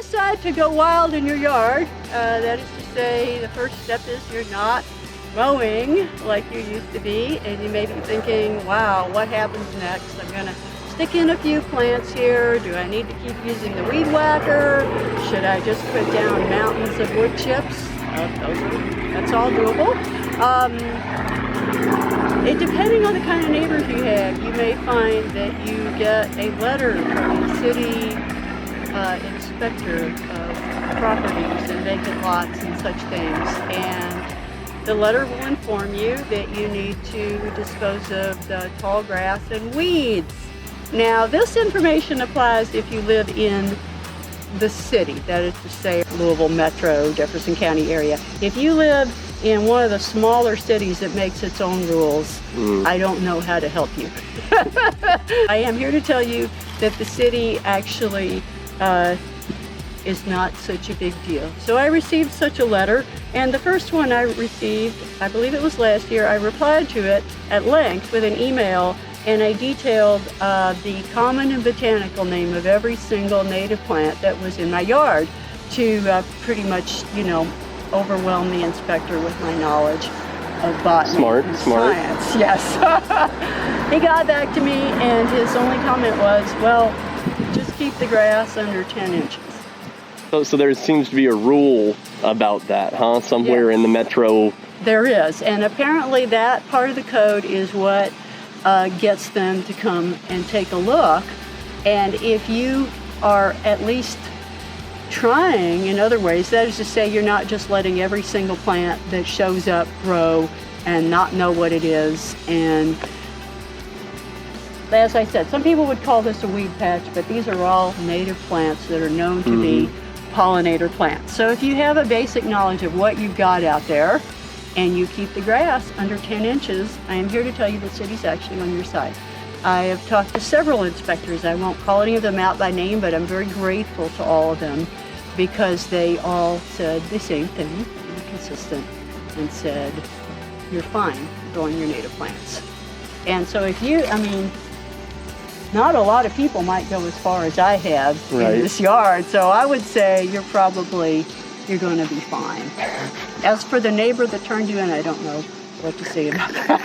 decide to go wild in your yard, that is to say, the first step is you're not mowing like you used to be, and you may be thinking, wow, what happens next? I'm gonna stick in a few plants here. Do I need to keep using the weed whacker? Should I just put down mountains of wood chips? That's all doable. Depending on the kind of neighbors you have, you may find that you get a letter from the city inspector of properties and vacant lots and such things, and the letter will inform you that you need to dispose of the tall grass and weeds. Now, this information applies if you live in the city, that is to say Louisville Metro, Jefferson County area. If you live in one of the smaller cities that makes its own rules, I don't know how to help you. I am here to tell you that the city actually is not such a big deal. So I received such a letter, and the first one I received, I believe it was last year, I replied to it at length with an email, and I detailed the common and botanical name of every single native plant that was in my yard to pretty much, overwhelm the inspector with my knowledge of botany and science. Yes. He got back to me, and his only comment was, well, just keep the grass under 10 inches. So there seems to be a rule about that, huh? Somewhere in the metro. There is, and apparently that part of the code is what gets them to come and take a look. And if you are at least trying in other ways, that is to say you're not just letting every single plant that shows up grow and not know what it is. And as I said, some people would call this a weed patch, but these are all native plants that are known to be pollinator plants. So if you have a basic knowledge of what you've got out there and you keep the grass under 10 inches, I am here to tell you the city's actually on your side. I have talked to several inspectors. I won't call any of them out by name, but I'm very grateful to all of them because they all said the same thing, consistent, and said, you're fine growing your native plants. And so if you, not a lot of people might go as far as I have in this yard, so I would say you're going to be fine. As for the neighbor that turned you in, I don't know what to say about that.